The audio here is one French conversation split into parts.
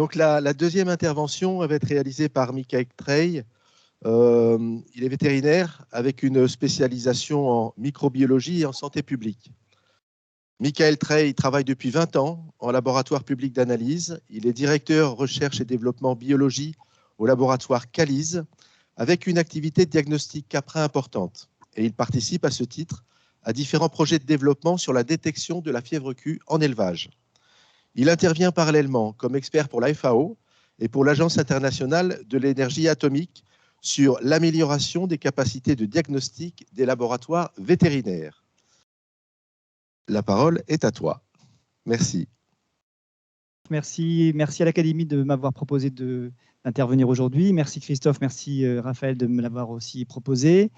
Donc la deuxième intervention va être réalisée par Michael Trey. Il est vétérinaire avec une spécialisation en microbiologie et en santé publique. Michael Trey travaille depuis 20 ans en laboratoire public d'analyse. Il est directeur recherche et développement biologie au laboratoire Calise, avec une activité de diagnostic caprin importante. Et il participe à ce titre à différents projets de développement sur la détection de la fièvre Q en élevage. Il intervient parallèlement comme expert pour la FAO et pour l'Agence internationale de l'énergie atomique sur l'amélioration des capacités de diagnostic des laboratoires vétérinaires. La parole est à toi. Merci. Merci à l'Académie de m'avoir proposé d'intervenir aujourd'hui. Merci Christophe, merci Raphaël de me l'avoir aussi proposé.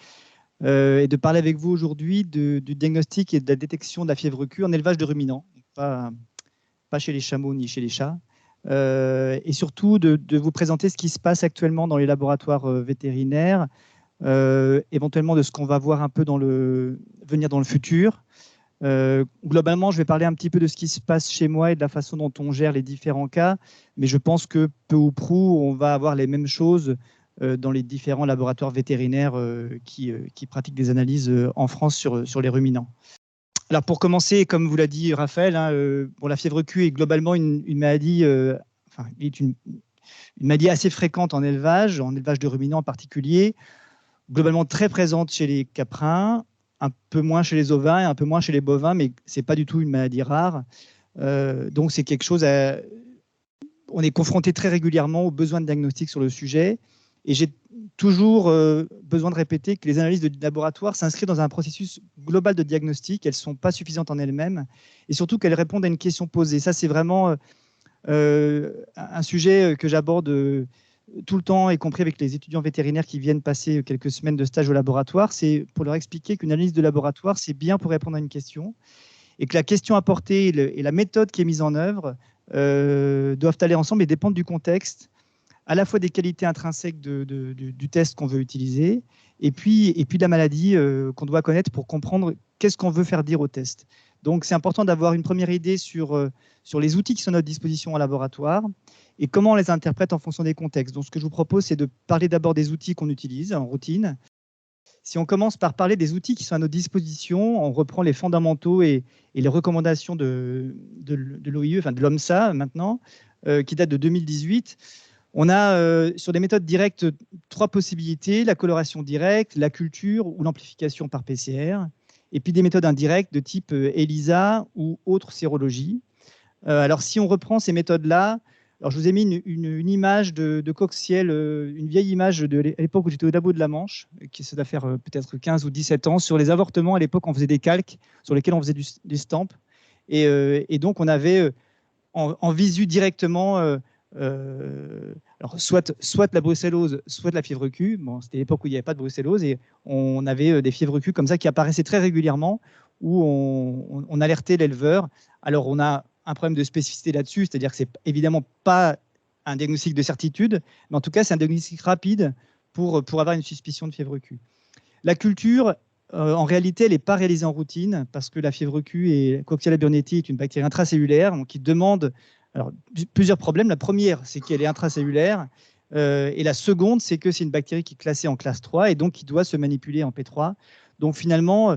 Et de parler avec vous aujourd'hui du diagnostic et de la détection de la fièvre Q en élevage de ruminants, pas chez les chameaux ni chez les chats. Et surtout de vous présenter ce qui se passe actuellement dans les laboratoires vétérinaires, éventuellement de ce qu'on va voir un peu venir dans le futur. Globalement, je vais parler un petit peu de ce qui se passe chez moi et de la façon dont on gère les différents cas, mais je pense que peu ou prou, on va avoir les mêmes choses dans les différents laboratoires vétérinaires qui pratiquent des analyses en France sur les ruminants. Alors pour commencer, comme vous l'a dit Raphaël, la fièvre Q est globalement une maladie, une maladie assez fréquente en élevage de ruminants en particulier, globalement très présente chez les caprins, un peu moins chez les ovins et un peu moins chez les bovins, mais ce n'est pas du tout une maladie rare. Donc c'est quelque chose on est confronté très régulièrement aux besoins de diagnostic sur le sujet. Et j'ai toujours besoin de répéter que les analyses de laboratoire s'inscrivent dans un processus global de diagnostic. Elles ne sont pas suffisantes en elles-mêmes et surtout qu'elles répondent à une question posée. Ça, c'est vraiment un sujet que j'aborde tout le temps, y compris avec les étudiants vétérinaires qui viennent passer quelques semaines de stage au laboratoire. C'est pour leur expliquer qu'une analyse de laboratoire, c'est bien pour répondre à une question et que la question apportée et la méthode qui est mise en œuvre doivent aller ensemble et dépendre du contexte, à la fois des qualités intrinsèques du test qu'on veut utiliser et puis de la maladie qu'on doit connaître pour comprendre qu'est-ce qu'on veut faire dire au test. Donc, c'est important d'avoir une première idée sur les outils qui sont à notre disposition en laboratoire et comment on les interprète en fonction des contextes. Donc, ce que je vous propose, c'est de parler d'abord des outils qu'on utilise en routine. Si on commence par parler des outils qui sont à notre disposition, on reprend les fondamentaux et les recommandations de l'OIE, enfin de l'OMSA maintenant, qui datent de 2018. On a sur des méthodes directes 3 possibilités, la coloration directe, la culture ou l'amplification par PCR, et puis des méthodes indirectes de type ELISA ou autre sérologie. Alors si on reprend ces méthodes-là, alors je vous ai mis une image de Coxiel, une vieille image de l'époque où j'étais au Dabo de la Manche, qui ça doit faire peut-être 15 ou 17 ans, sur les avortements. À l'époque, on faisait des calques sur lesquels on faisait du stamp. Et donc, on avait en visu directement alors soit la brucellose, soit la fièvre Q. Bon, c'était l'époque où il n'y avait pas de brucellose et on avait des fièvres Q comme ça qui apparaissaient très régulièrement où on alertait l'éleveur. Alors, on a un problème de spécificité là-dessus, c'est-à-dire que ce n'est évidemment pas un diagnostic de certitude, mais en tout cas, c'est un diagnostic rapide pour avoir une suspicion de fièvre Q. La culture, en réalité, elle n'est pas réalisée en routine parce que la fièvre Q et Coxiella burnetii est une bactérie intracellulaire donc qui demande plusieurs problèmes. La première, c'est qu'elle est intracellulaire et la seconde, c'est que c'est une bactérie qui est classée en classe 3 et donc qui doit se manipuler en P3. Donc finalement,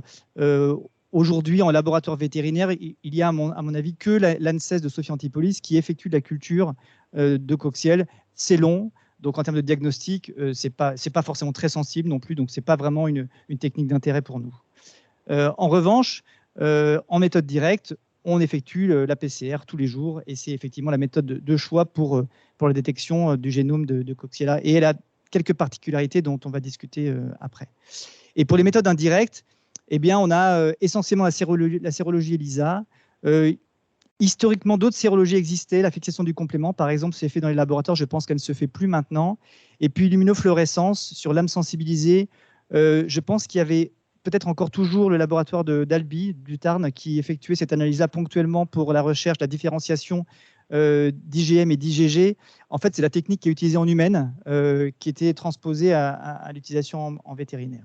aujourd'hui, en laboratoire vétérinaire, il y a, à mon avis, que l'ANSES de Sophie Antipolis qui effectue de la culture de Coxielle. C'est long, donc en termes de diagnostic, ce n'est pas forcément très sensible non plus, donc ce n'est pas vraiment une technique d'intérêt pour nous. En revanche, en méthode directe, on effectue la PCR tous les jours et c'est effectivement la méthode de choix pour la détection du génome de Coxiella. Et elle a quelques particularités dont on va discuter après. Et pour les méthodes indirectes, eh bien, on a essentiellement la sérologie ELISA. Historiquement, d'autres sérologies existaient. La fixation du complément, par exemple, s'est fait dans les laboratoires. Je pense qu'elle ne se fait plus maintenant. Et puis l'immunofluorescence sur l'âme sensibilisée. Je pense qu'il y avait peut-être encore toujours le laboratoire d'Albi, du Tarn, qui effectuait cette analyse-là ponctuellement pour la recherche, la différenciation d'IgM et d'IgG. En fait, c'est la technique qui est utilisée en humaine, qui était transposée à l'utilisation en vétérinaire.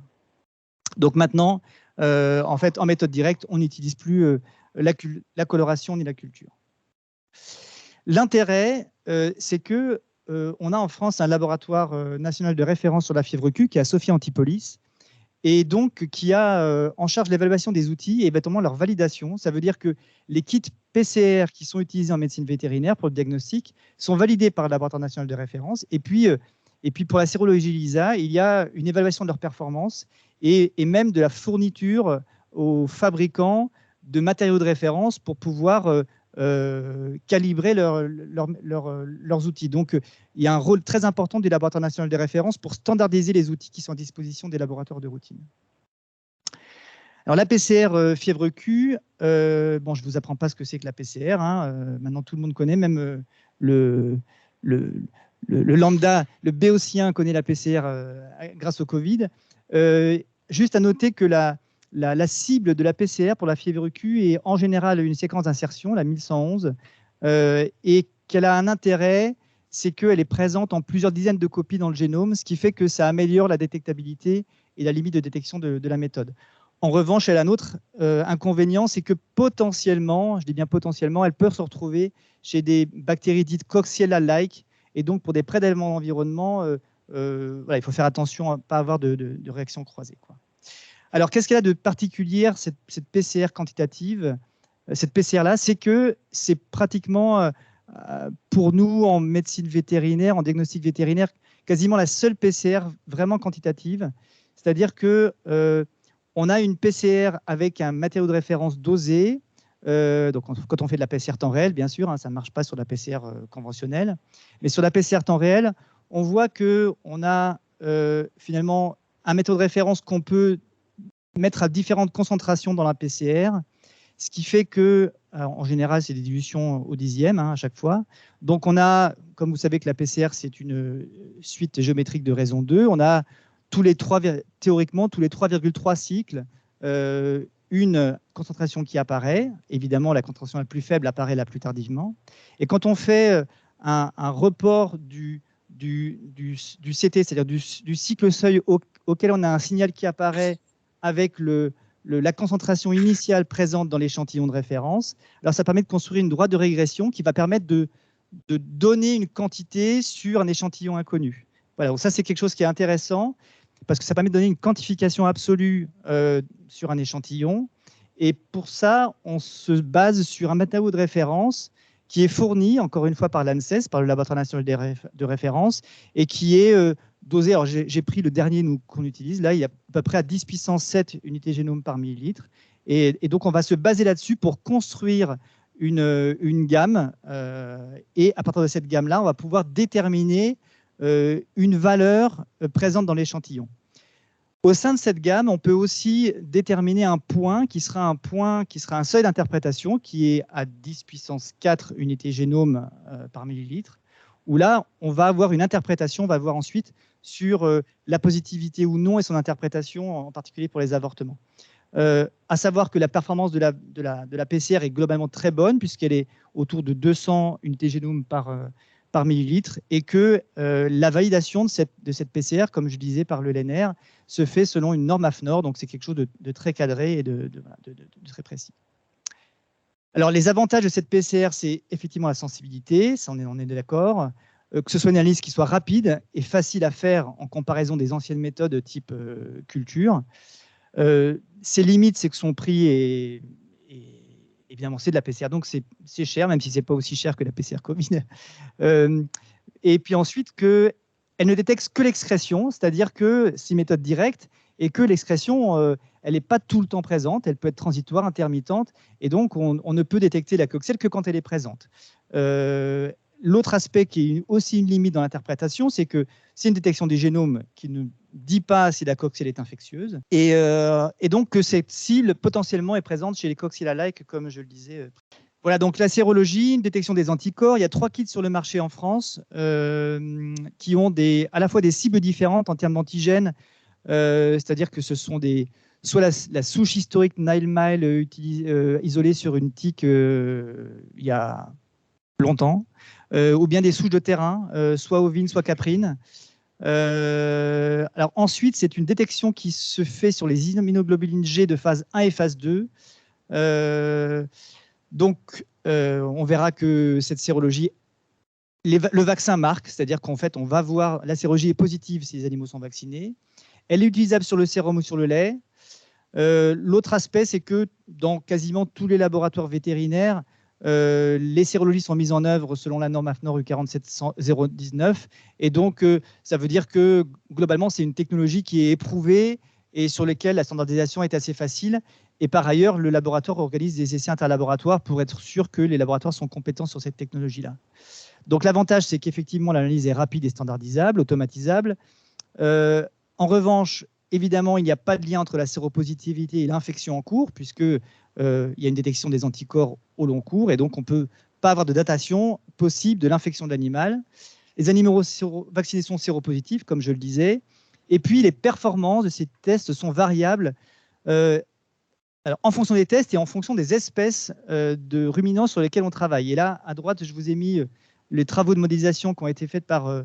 Donc maintenant, en fait, en méthode directe, on n'utilise plus la coloration ni la culture. L'intérêt, c'est que on a en France un laboratoire national de référence sur la fièvre Q qui est à Sophia Antipolis, et donc qui a en charge l'évaluation des outils et éventuellement leur validation. Ça veut dire que les kits PCR qui sont utilisés en médecine vétérinaire pour le diagnostic sont validés par le laboratoire national de référence. Et puis pour la sérologie ELISA, il y a une évaluation de leur performance et même de la fourniture aux fabricants de matériaux de référence pour pouvoir calibrer leurs outils. Donc, il y a un rôle très important du laboratoire national de référence pour standardiser les outils qui sont à disposition des laboratoires de routine. Alors, la PCR fièvre Q, bon, je ne vous apprends pas ce que c'est que la PCR. Maintenant, tout le monde connaît, même le lambda, le béotien connaît la PCR grâce au Covid. Juste à noter que la cible de la PCR pour la fièvre Q est en général une séquence d'insertion, la 1111, et qu'elle a un intérêt, c'est qu'elle est présente en plusieurs dizaines de copies dans le génome, ce qui fait que ça améliore la détectabilité et la limite de détection de la méthode. En revanche, elle a un autre inconvénient, c'est que potentiellement, je dis bien potentiellement, elle peut se retrouver chez des bactéries dites Coxiella-like, et donc pour des prélèvements d'environnement, voilà, il faut faire attention à ne pas avoir de réaction croisée, quoi. Alors, qu'est-ce qu'elle a de particulier, cette PCR quantitative? Cette PCR-là, c'est que c'est pratiquement, pour nous, en médecine vétérinaire, en diagnostic vétérinaire, quasiment la seule PCR vraiment quantitative. C'est-à-dire qu'on a une PCR avec un matériau de référence dosé. Donc, quand on fait de la PCR temps réel, bien sûr, ça ne marche pas sur la PCR conventionnelle. Mais sur la PCR temps réel, on voit qu'on a finalement un matériau de référence qu'on peut mettre à différentes concentrations dans la PCR, ce qui fait que, en général, c'est des dilutions au dixième à chaque fois. Donc, on a, comme vous savez que la PCR, c'est une suite géométrique de raison 2, on a théoriquement, tous les 3,3 cycles, une concentration qui apparaît. Évidemment, la concentration la plus faible apparaît la plus tardivement. Et quand on fait un report du CT, c'est-à-dire du cycle seuil auquel on a un signal qui apparaît avec la concentration initiale présente dans l'échantillon de référence, alors ça permet de construire une droite de régression qui va permettre de donner une quantité sur un échantillon inconnu. Voilà, donc ça c'est quelque chose qui est intéressant parce que ça permet de donner une quantification absolue sur un échantillon. Et pour ça, on se base sur un matériau de référence qui est fourni, encore une fois, par l'ANSES, par le Laboratoire national de référence, et qui est dosé. Alors, j'ai pris le dernier qu'on utilise. Là, il y a à peu près à 10 puissance 7 unités génome par millilitre. Et donc, on va se baser là-dessus pour construire une gamme. Et à partir de cette gamme-là, on va pouvoir déterminer une valeur présente dans l'échantillon. Au sein de cette gamme, on peut aussi déterminer un point qui sera un seuil d'interprétation qui est à 10 puissance 4 unités génome par millilitre, où là, on va avoir une interprétation, on va voir ensuite sur la positivité ou non et son interprétation, en particulier pour les avortements. À savoir que la performance de la PCR est globalement très bonne, puisqu'elle est autour de 200 unités génome par millilitre, et que la validation de cette PCR, comme je disais, par le LNR, se fait selon une norme AFNOR, donc c'est quelque chose de très cadré et de très précis. Alors, les avantages de cette PCR, c'est effectivement la sensibilité, ça on est d'accord, que ce soit une analyse qui soit rapide et facile à faire en comparaison des anciennes méthodes type culture. Ses limites, c'est que son prix est évidemment, c'est de la PCR, donc c'est cher, même si ce n'est pas aussi cher que la PCR Covid. Et puis ensuite, qu'elle ne détecte que l'excrétion, c'est-à-dire que c'est une méthode directe et que l'excrétion, elle n'est pas tout le temps présente, elle peut être transitoire, intermittente, et donc on ne peut détecter la coxielle que quand elle est présente. L'autre aspect qui est aussi une limite dans l'interprétation, c'est que c'est une détection des génomes qui ne dit pas si la coxielle est infectieuse, et donc que cette cible potentiellement est présente chez les Coxiella-like, comme je le disais. Voilà, donc la sérologie, une détection des anticorps. Il y a 3 kits sur le marché en France qui ont à la fois des cibles différentes en termes d'antigènes, c'est-à-dire que ce sont soit la souche historique Nile-Mile isolée sur une tique il y a longtemps, ou bien des souches de terrain, soit ovines, soit caprines. Alors ensuite, c'est une détection qui se fait sur les immunoglobulines G de phase 1 et phase 2. Donc, on verra que cette sérologie, le vaccin marque, c'est-à-dire qu'en fait, on va voir, la sérologie est positive si les animaux sont vaccinés. Elle est utilisable sur le sérum ou sur le lait. L'autre aspect, c'est que dans quasiment tous les laboratoires vétérinaires, les sérologies sont mises en œuvre selon la norme AFNOR U47019. Et donc, ça veut dire que globalement, c'est une technologie qui est éprouvée et sur laquelle la standardisation est assez facile. Et par ailleurs, le laboratoire organise des essais interlaboratoires pour être sûr que les laboratoires sont compétents sur cette technologie-là. Donc l'avantage, c'est qu'effectivement, l'analyse est rapide et standardisable, automatisable. En revanche, évidemment, il n'y a pas de lien entre la séropositivité et l'infection en cours, puisqu'il y a une détection des anticorps au long cours, et donc on ne peut pas avoir de datation possible de l'infection de l'animal. Les animaux vaccinés sont séropositifs, comme je le disais, et puis les performances de ces tests sont variables alors, en fonction des tests et en fonction des espèces de ruminants sur lesquels on travaille. Et là, à droite, je vous ai mis les travaux de modélisation qui ont été faits par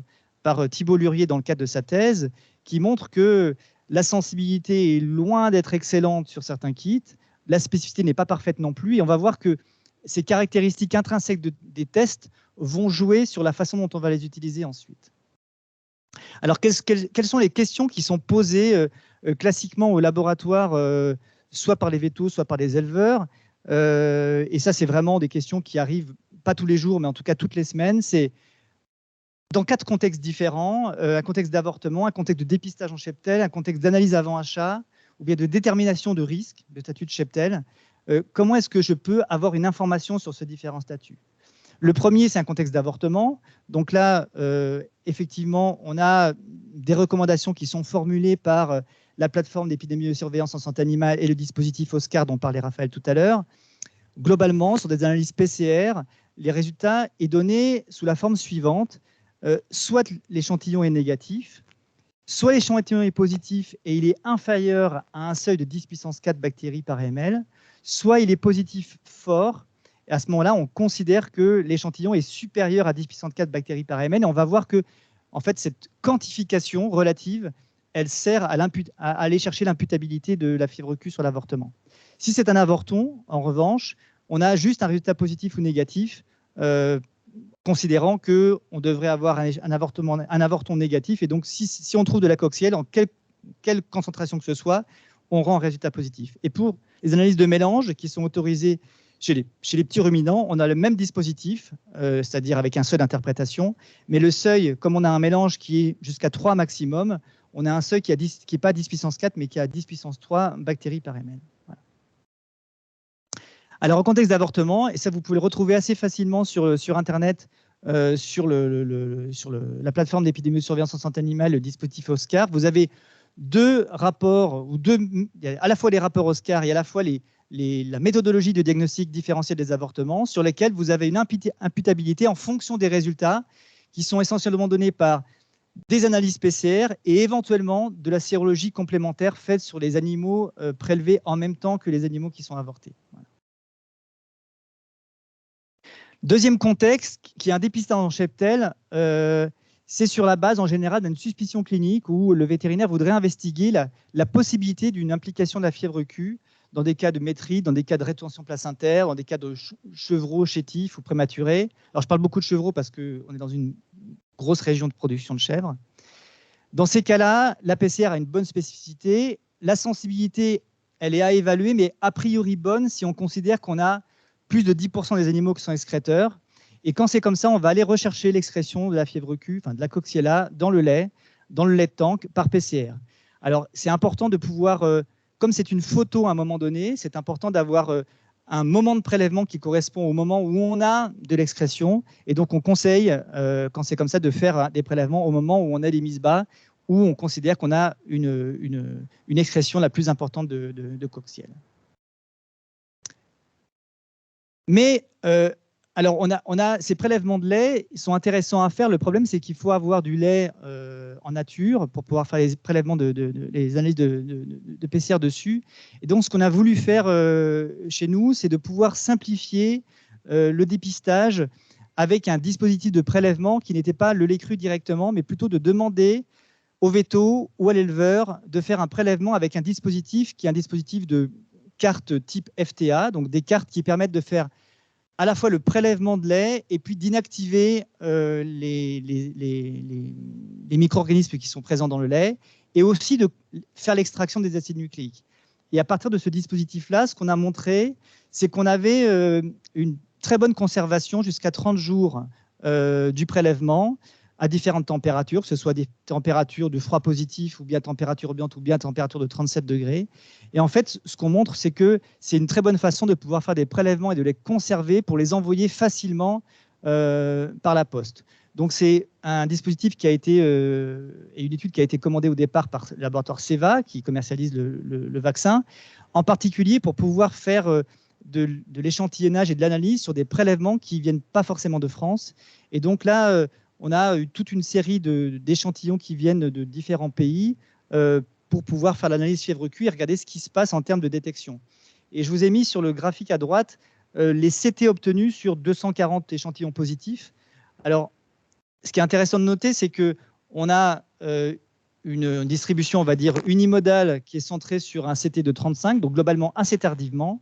Thibault Lurier dans le cadre de sa thèse, qui montrent que la sensibilité est loin d'être excellente sur certains kits, la spécificité n'est pas parfaite non plus, et on va voir que ces caractéristiques intrinsèques des tests vont jouer sur la façon dont on va les utiliser ensuite. Alors, quelles sont les questions qui sont posées classiquement au laboratoire, soit par les vétos, soit par les éleveurs? Et ça, c'est vraiment des questions qui arrivent pas tous les jours, mais en tout cas toutes les semaines. C'est dans 4 contextes différents, un contexte d'avortement, un contexte de dépistage en cheptel, un contexte d'analyse avant achat, ou bien de détermination de risque, de statut de cheptel. Comment est-ce que je peux avoir une information sur ces différents statuts? Le premier, c'est un contexte d'avortement. Donc là, effectivement, on a des recommandations qui sont formulées par la plateforme d'épidémiosurveillance en santé animale et le dispositif OSCAR dont parlait Raphaël tout à l'heure. Globalement, sur des analyses PCR, les résultats sont donnés sous la forme suivante. Soit l'échantillon est négatif, soit l'échantillon est positif et il est inférieur à un seuil de 10 puissance 4 bactéries par ml, soit il est positif fort. Et à ce moment-là, on considère que l'échantillon est supérieur à 10 puissance 4 bactéries par ml. Et on va voir que en fait, cette quantification relative, elle sert à aller chercher l'imputabilité de la fièvre Q sur l'avortement. Si c'est un avorton, en revanche, on a juste un résultat positif ou négatif, considérant qu'on devrait avoir un avorton négatif. Et donc, si on trouve de la coxielle, en quelle concentration que ce soit, on rend un résultat positif. Et pour les analyses de mélange qui sont autorisées chez les petits ruminants, on a le même dispositif, c'est-à-dire avec un seuil d'interprétation, mais le seuil, comme on a un mélange qui est jusqu'à 3 maximum, on a un seuil qui n'est pas 10 puissance 4, mais qui a 10 puissance 3 bactéries par ml. Voilà. Alors, en contexte d'avortement, et ça, vous pouvez le retrouver assez facilement sur Internet, sur la plateforme d'épidémiosurveillance en santé animale, le dispositif OSCAR, vous avez 2 rapports, il y a à la fois les rapports OSCAR et à la fois la méthodologie de diagnostic différentiel des avortements, sur lesquels vous avez une imputabilité en fonction des résultats qui sont essentiellement donnés par des analyses PCR et éventuellement de la sérologie complémentaire faite sur les animaux prélevés en même temps que les animaux qui sont avortés. Voilà. Deuxième contexte, qui est un dépistage en cheptel, c'est sur la base en général d'une suspicion clinique où le vétérinaire voudrait investiguer la possibilité d'une implication de la fièvre Q dans des cas de métrie, dans des cas de rétention placentaire, dans des cas de chevreaux chétifs ou prématurés. Alors je parle beaucoup de chevreaux parce qu'on est dans une grosse région de production de chèvres. Dans ces cas-là, la PCR a une bonne spécificité. La sensibilité, elle est à évaluer, mais a priori bonne si on considère qu'on a plus de 10% des animaux qui sont excréteurs. Et quand c'est comme ça, on va aller rechercher l'excrétion de la fièvre Q, enfin de la Coxiella, dans le lait de tank par PCR. Alors, c'est important de pouvoir, comme c'est une photo à un moment donné, c'est important d'avoir un moment de prélèvement qui correspond au moment où on a de l'excrétion. Et donc, on conseille, quand c'est comme ça, de faire des prélèvements au moment où on a des mises bas, où on considère qu'on a une excrétion la plus importante de Coxiella. Mais alors, on a ces prélèvements de lait, ils sont intéressants à faire. Le problème, c'est qu'il faut avoir du lait en nature pour pouvoir faire les prélèvements, les analyses de PCR dessus. Et donc, ce qu'on a voulu faire chez nous, c'est de pouvoir simplifier le dépistage avec un dispositif de prélèvement qui n'était pas le lait cru directement, mais plutôt de demander au véto ou à l'éleveur de faire un prélèvement avec un dispositif qui est un dispositif de cartes type FTA, donc des cartes qui permettent de faire à la fois le prélèvement de lait et puis d'inactiver les micro-organismes qui sont présents dans le lait et aussi de faire l'extraction des acides nucléiques. Et à partir de ce dispositif-là, ce qu'on a montré, c'est qu'on avait une très bonne conservation jusqu'à 30 jours du prélèvement à différentes températures, que ce soit des températures de froid positif ou bien température ambiante ou bien température de 37 degrés. Et en fait, ce qu'on montre, c'est que c'est une très bonne façon de pouvoir faire des prélèvements et de les conserver pour les envoyer facilement par la poste. Donc c'est un dispositif qui a été, et une étude qui a été commandée au départ par le laboratoire Ceva, qui commercialise le vaccin, en particulier pour pouvoir faire de l'échantillonnage et de l'analyse sur des prélèvements qui ne viennent pas forcément de France. Et donc là, on a eu toute une série d'échantillons qui viennent de différents pays pour pouvoir faire l'analyse fièvre-Q et regarder ce qui se passe en termes de détection. Et je vous ai mis sur le graphique à droite les CT obtenus sur 240 échantillons positifs. Alors, ce qui est intéressant de noter, c'est qu'on a une distribution, on va dire, unimodale qui est centrée sur un CT de 35, donc globalement assez tardivement,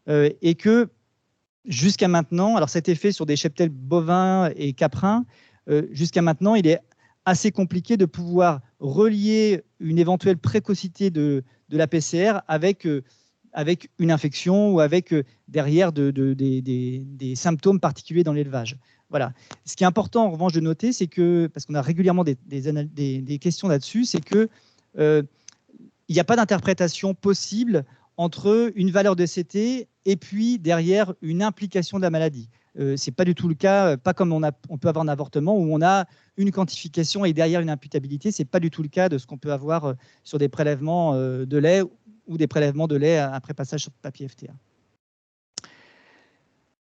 et que jusqu'à maintenant, alors ça a été fait sur des cheptels bovins et caprins, jusqu'à maintenant, il est assez compliqué de pouvoir relier une éventuelle précocité de la PCR avec une infection ou avec derrière des symptômes particuliers dans l'élevage. Voilà. Ce qui est important en revanche de noter, c'est que, parce qu'on a régulièrement des questions là-dessus, c'est qu'il n'y a pas d'interprétation possible entre une valeur de CT et puis derrière une implication de la maladie. Ce n'est pas du tout le cas, pas comme on peut avoir un avortement où on a une quantification et derrière une imputabilité. Ce n'est pas du tout le cas de ce qu'on peut avoir sur des prélèvements de lait ou des prélèvements de lait après passage sur papier FTA.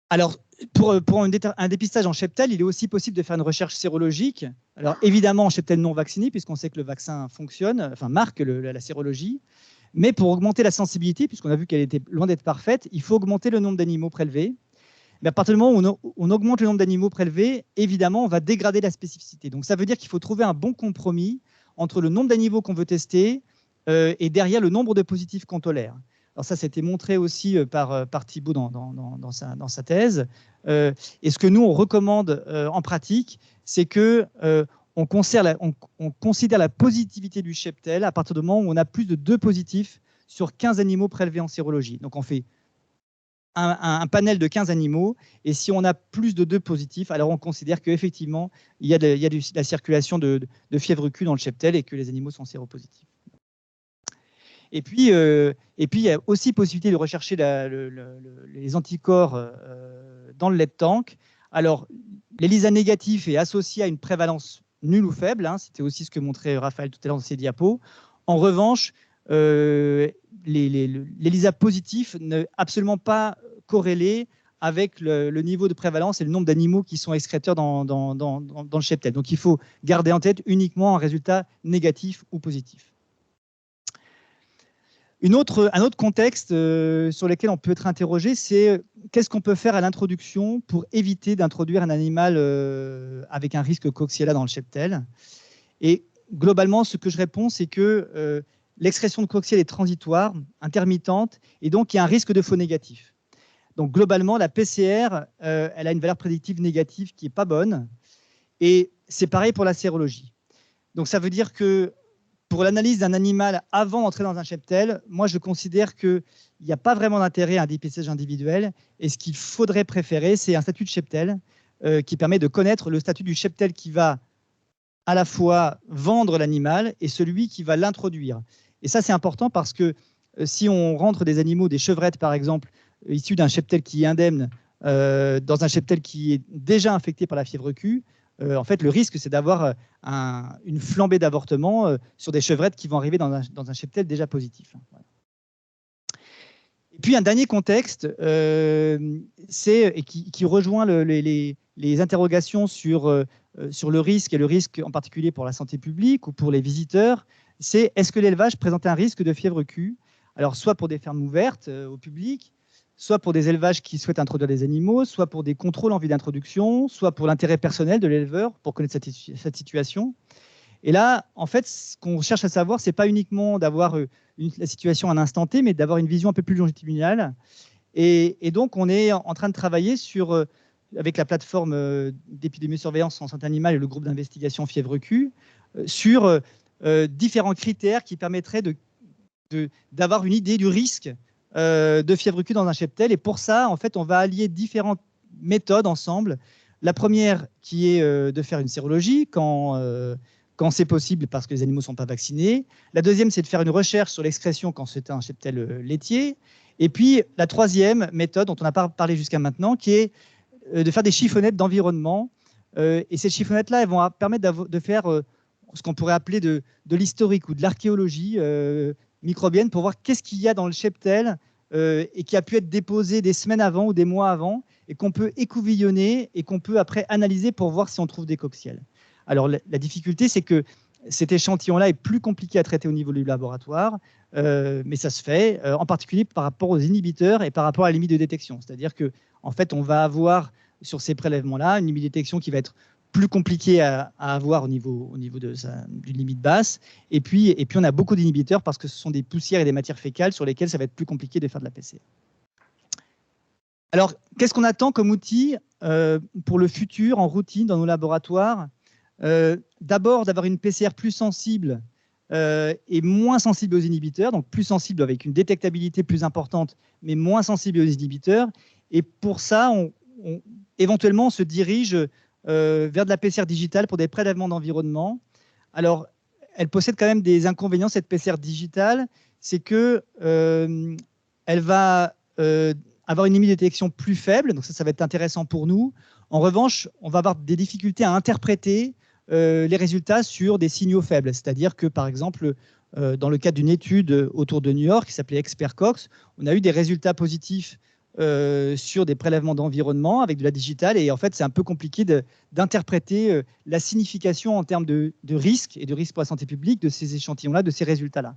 Alors, pour un dépistage en cheptel, il est aussi possible de faire une recherche sérologique. Alors, évidemment, en cheptel non vacciné, puisqu'on sait que le vaccin fonctionne, enfin marque la sérologie. Mais pour augmenter la sensibilité, puisqu'on a vu qu'elle était loin d'être parfaite, il faut augmenter le nombre d'animaux prélevés. Mais à partir du moment où on augmente le nombre d'animaux prélevés, évidemment, on va dégrader la spécificité. Donc, ça veut dire qu'il faut trouver un bon compromis entre le nombre d'animaux qu'on veut tester et derrière le nombre de positifs qu'on tolère. Alors ça, c'était montré aussi par Thibault dans sa thèse. Et ce que nous, on recommande en pratique, c'est que on considère la positivité du cheptel à partir du moment où on a plus de 2 positifs sur 15 animaux prélevés en sérologie. Donc, on fait un panel de 15 animaux, et si on a plus de 2 positifs, alors on considère qu'effectivement, il y a la circulation de fièvre Q dans le cheptel et que les animaux sont séropositifs. Et puis, il y a aussi possibilité de rechercher les anticorps dans le lait de tank. Alors, l'ELISA négatif est associé à une prévalence nulle ou faible, hein, c'était aussi ce que montrait Raphaël tout à l'heure dans ses diapos. En revanche, l'ELISA positif n'est absolument pas corrélé avec le niveau de prévalence et le nombre d'animaux qui sont excréteurs dans le cheptel. Donc, il faut garder en tête uniquement un résultat négatif ou positif. Un autre contexte sur lequel on peut être interrogé, c'est qu'est-ce qu'on peut faire à l'introduction pour éviter d'introduire un animal avec un risque Coxiella dans le cheptel. Et globalement, ce que je réponds, c'est que l'excrétion de Coxiella est transitoire, intermittente, et donc il y a un risque de faux négatif. Donc globalement, la PCR, elle a une valeur prédictive négative qui n'est pas bonne, et c'est pareil pour la sérologie. Donc ça veut dire que pour l'analyse d'un animal avant d'entrer dans un cheptel, moi je considère qu'il n'y a pas vraiment d'intérêt à un dépistage individuel, et ce qu'il faudrait préférer, c'est un statut de cheptel qui permet de connaître le statut du cheptel qui va à la fois vendre l'animal et celui qui va l'introduire. Et ça c'est important parce que si on rentre des animaux, des chevrettes par exemple, issus d'un cheptel qui est indemne, dans un cheptel qui est déjà infecté par la fièvre Q, en fait, le risque, c'est d'avoir une flambée d'avortements sur des chevrettes qui vont arriver dans un cheptel déjà positif. Voilà. Et puis, un dernier contexte, qui rejoint les interrogations sur le risque, et le risque en particulier pour la santé publique ou pour les visiteurs, c'est est-ce que l'élevage présente un risque de fièvre Q? Alors, soit pour des fermes ouvertes au public, soit pour des élevages qui souhaitent introduire des animaux, soit pour des contrôles en vue d'introduction, soit pour l'intérêt personnel de l'éleveur pour connaître cette situation. Et là, en fait, ce qu'on cherche à savoir, ce n'est pas uniquement d'avoir la situation à un instant T, mais d'avoir une vision un peu plus longitudinale. Et donc, on est en train de travailler avec la plateforme d'épidémie-surveillance en santé animale et le groupe d'investigation fièvre Q, sur différents critères qui permettraient d'avoir une idée du risque de fièvre Q dans un cheptel. Et pour ça, en fait, on va allier différentes méthodes ensemble. La première qui est de faire une sérologie quand c'est possible parce que les animaux ne sont pas vaccinés. La deuxième, c'est de faire une recherche sur l'excrétion quand c'est un cheptel laitier. Et puis, la troisième méthode dont on n'a pas parlé jusqu'à maintenant, qui est de faire des chiffonnettes d'environnement. Et ces chiffonnettes-là, elles vont permettre de faire ce qu'on pourrait appeler de l'historique ou de l'archéologie microbienne pour voir qu'est-ce qu'il y a dans le cheptel et qui a pu être déposé des semaines avant ou des mois avant et qu'on peut écouvillonner et qu'on peut après analyser pour voir si on trouve des coxiels. Alors, la difficulté, c'est que cet échantillon-là est plus compliqué à traiter au niveau du laboratoire, mais ça se fait, en particulier par rapport aux inhibiteurs et par rapport à la limite de détection. C'est-à-dire qu'en fait, on va avoir sur ces prélèvements-là une limite de détection qui va être plus compliquée à avoir au niveau d'une limite basse. Et puis, on a beaucoup d'inhibiteurs parce que ce sont des poussières et des matières fécales sur lesquelles ça va être plus compliqué de faire de la PCR. Alors, qu'est-ce qu'on attend comme outil pour le futur en routine dans nos laboratoires ? D'abord, d'avoir une PCR plus sensible et moins sensible aux inhibiteurs, donc plus sensible avec une détectabilité plus importante, mais moins sensible aux inhibiteurs. Et pour ça, on éventuellement, on se dirige vers de la PCR digitale pour des prélèvements d'environnement. Alors, elle possède quand même des inconvénients, cette PCR digitale, c'est que elle va avoir une limite de détection plus faible, donc ça va être intéressant pour nous. En revanche, on va avoir des difficultés à interpréter les résultats sur des signaux faibles. C'est-à-dire que, par exemple, dans le cadre d'une étude autour de New York qui s'appelait ExpertCox, on a eu des résultats positifs sur des prélèvements d'environnement avec de la digitale. Et en fait, c'est un peu compliqué d'interpréter la signification en termes de risque et de risque pour la santé publique de ces échantillons-là, de ces résultats-là.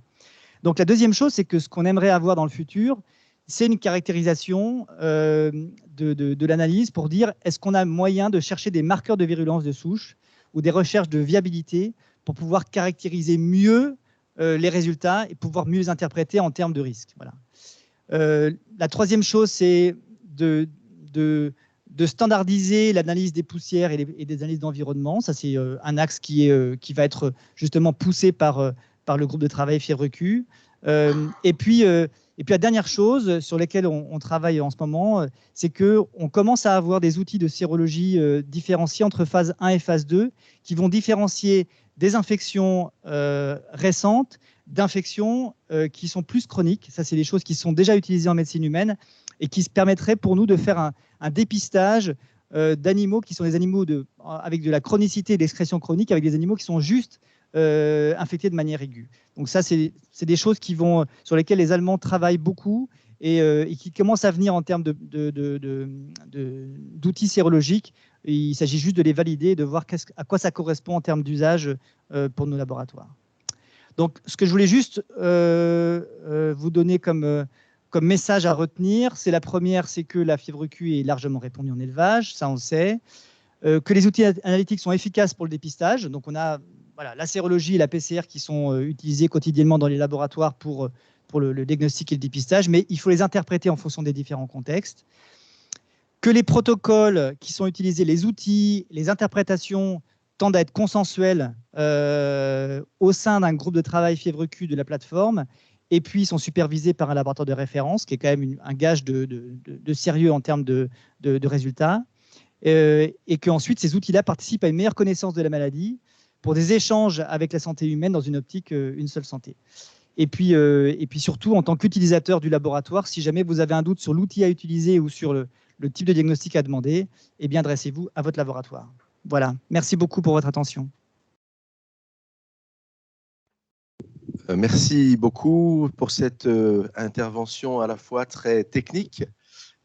Donc, la deuxième chose, c'est que ce qu'on aimerait avoir dans le futur, c'est une caractérisation de l'analyse pour dire est-ce qu'on a moyen de chercher des marqueurs de virulence de souche ou des recherches de viabilité pour pouvoir caractériser mieux les résultats et pouvoir mieux les interpréter en termes de risque. Voilà. La troisième chose, c'est de standardiser l'analyse des poussières et des analyses d'environnement. Ça, c'est un axe qui va être justement poussé par le groupe de travail Fièvre Q. Et puis, la dernière chose sur laquelle on travaille en ce moment, c'est qu'on commence à avoir des outils de sérologie différenciés entre phase 1 et phase 2 qui vont différencier des infections récentes d'infections qui sont plus chroniques. Ça, c'est des choses qui sont déjà utilisées en médecine humaine et qui se permettraient pour nous de faire un dépistage d'animaux qui sont des animaux avec de la chronicité et d'excrétion chronique, avec des animaux qui sont juste infectés de manière aiguë. Donc ça, c'est des choses sur lesquelles les Allemands travaillent beaucoup et qui commencent à venir en termes d'outils sérologiques. Et il s'agit juste de les valider et de voir à quoi ça correspond en termes d'usage pour nos laboratoires. Donc, ce que je voulais juste vous donner comme message à retenir, c'est la première, c'est que la fièvre Q est largement répandue en élevage, ça on le sait, que les outils analytiques sont efficaces pour le dépistage. Donc, on a la sérologie et la PCR qui sont utilisées quotidiennement dans les laboratoires pour le diagnostic et le dépistage, mais il faut les interpréter en fonction des différents contextes. Que les protocoles qui sont utilisés, les outils, les interprétations tendent à être consensuels au sein d'un groupe de travail Fièvre Q de la plateforme, et puis sont supervisés par un laboratoire de référence, qui est quand même un gage de sérieux en termes de résultats, et qu'ensuite ces outils-là participent à une meilleure connaissance de la maladie pour des échanges avec la santé humaine dans une optique une seule santé. Et puis surtout, en tant qu'utilisateur du laboratoire, si jamais vous avez un doute sur l'outil à utiliser ou sur le type de diagnostic à demander, eh bien, adressez-vous à votre laboratoire. Voilà, merci beaucoup pour votre attention. Merci beaucoup pour cette intervention à la fois très technique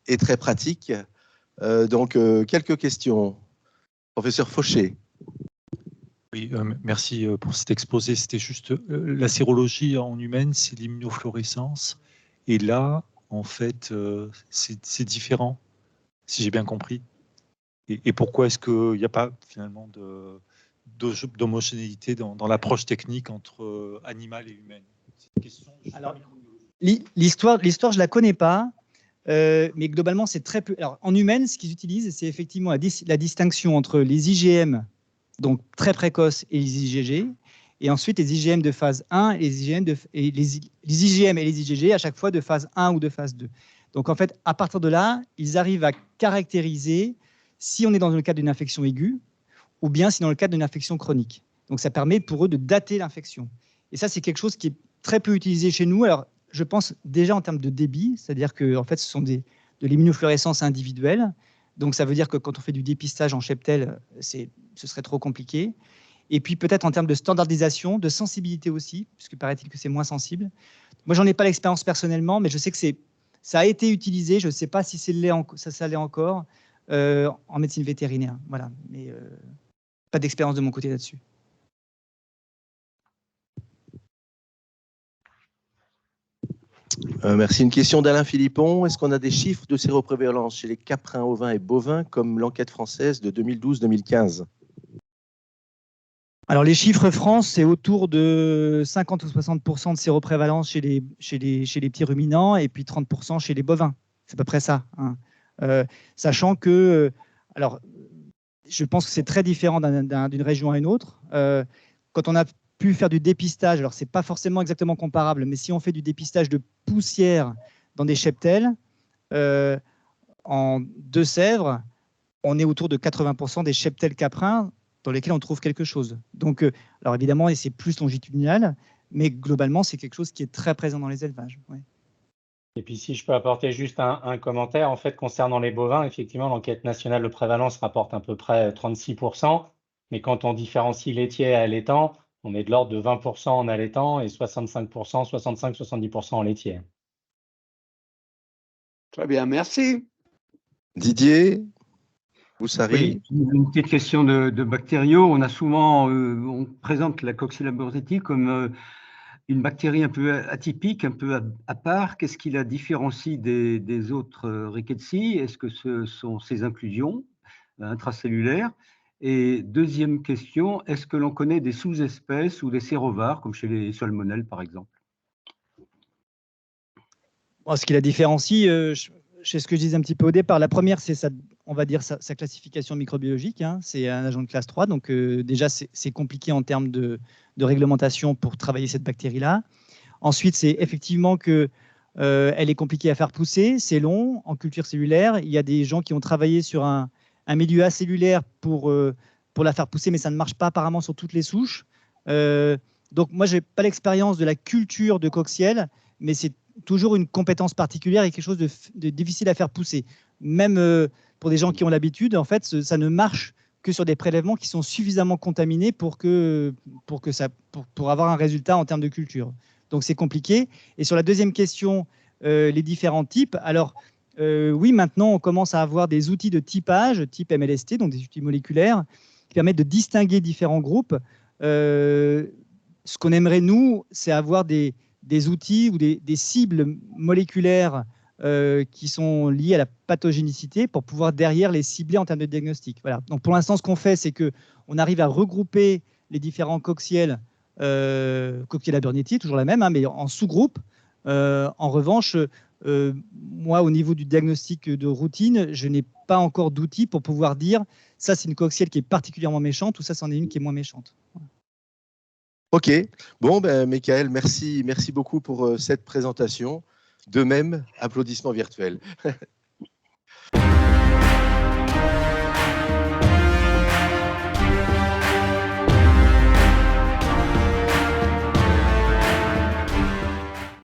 et très pratique. Donc, quelques questions. Professeur Fauché. Oui, merci pour cet exposé. C'était juste la sérologie en humaine, c'est l'immunofluorescence. Et là, en fait, c'est différent, si j'ai bien compris. Et pourquoi est-ce qu'il n'y a pas finalement d'homogénéité dans l'approche technique entre animal et humaine? Alors, l'histoire, je ne la connais pas. Mais globalement, c'est très peu. Alors, en humaine, ce qu'ils utilisent, c'est effectivement la distinction entre les IgM, donc très précoces, et les IgG, et ensuite les IgM de phase 1 et les IgM et les IgG à chaque fois de phase 1 ou de phase 2. Donc, en fait, à partir de là, ils arrivent à caractériser si on est dans le cadre d'une infection aiguë ou bien si dans le cadre d'une infection chronique. Donc, ça permet pour eux de dater l'infection. Et ça, c'est quelque chose qui est très peu utilisé chez nous. Alors, je pense déjà en termes de débit, c'est-à-dire que en fait, ce sont de l'immunofluorescence individuelle. Donc, ça veut dire que quand on fait du dépistage en cheptel, ce serait trop compliqué. Et puis, peut-être en termes de standardisation, de sensibilité aussi, puisque paraît-il que c'est moins sensible. Moi, j'en ai pas l'expérience personnellement, mais je sais que ça a été utilisé. Je ne sais pas si ça l'est encore en médecine vétérinaire. Voilà, mais pas d'expérience de mon côté là-dessus. Merci. Une question d'Alain Philippon. Est-ce qu'on a des chiffres de séroprévalence chez les caprins, ovins et bovins comme l'enquête française de 2012-2015? Alors, les chiffres France, c'est autour de 50 ou 60% de séroprévalence chez les petits ruminants et puis 30% chez les bovins. C'est à peu près ça. Hein. Sachant que, alors, je pense que c'est très différent d'une région à une autre. Quand on a pu faire du dépistage, alors c'est pas forcément exactement comparable, mais si on fait du dépistage de poussière dans des cheptels, en Deux-Sèvres, on est autour de 80% des cheptels caprins dans lesquels on trouve quelque chose. Donc, alors évidemment, c'est plus longitudinal, mais globalement, c'est quelque chose qui est très présent dans les élevages. Ouais. Et puis, si je peux apporter juste un commentaire, en fait, concernant les bovins, effectivement, l'enquête nationale de prévalence rapporte à peu près 36%, mais quand on différencie laitier et allaitant, on est de l'ordre de 20% en allaitant et 65%, 65-70% en laitier. Très bien, merci. Didier Boussary. Oui, une petite question de bactériaux. On a souvent, on présente la Coxiella burnetii comme une bactérie un peu atypique, un peu à part. Qu'est-ce qui la différencie des autres Rickettsia? Est-ce que ce sont ces inclusions intracellulaires? Et deuxième question, est-ce que l'on connaît des sous-espèces ou des sérovars, comme chez les salmonelles, par exemple? Bon, ce qui la différencie, c'est ce que je disais un petit peu au départ. La première, c'est on va dire sa classification microbiologique. Hein. C'est un agent de classe 3, donc déjà, c'est compliqué en termes de réglementation pour travailler cette bactérie-là. Ensuite, c'est effectivement que elle est compliquée à faire pousser, c'est long. En culture cellulaire, il y a des gens qui ont travaillé sur un milieu acellulaire pour la faire pousser, mais ça ne marche pas apparemment sur toutes les souches. Donc moi, je n'ai pas l'expérience de la culture de Coxielle, mais c'est toujours une compétence particulière et quelque chose de difficile à faire pousser. Même pour des gens qui ont l'habitude, en fait, ça ne marche que sur des prélèvements qui sont suffisamment contaminés pour avoir un résultat en termes de culture. Donc c'est compliqué. Et sur la deuxième question, les différents types, alors oui, maintenant on commence à avoir des outils de typage, type MLST, donc des outils moléculaires, qui permettent de distinguer différents groupes. Ce qu'on aimerait, nous, c'est avoir des outils ou des cibles moléculaires qui sont liées à la pathogénicité pour pouvoir derrière les cibler en termes de diagnostic. Voilà. Donc pour l'instant, ce qu'on fait, c'est qu'on arrive à regrouper les différents Coxiella burnetii, toujours la même, hein, mais en sous-groupes. En revanche, moi, au niveau du diagnostic de routine, je n'ai pas encore d'outils pour pouvoir dire ça, c'est une Coxiella qui est particulièrement méchante ou ça, c'en est une qui est moins méchante. Ok. Bon, ben, Michael, merci beaucoup pour cette présentation. De même, applaudissements virtuels.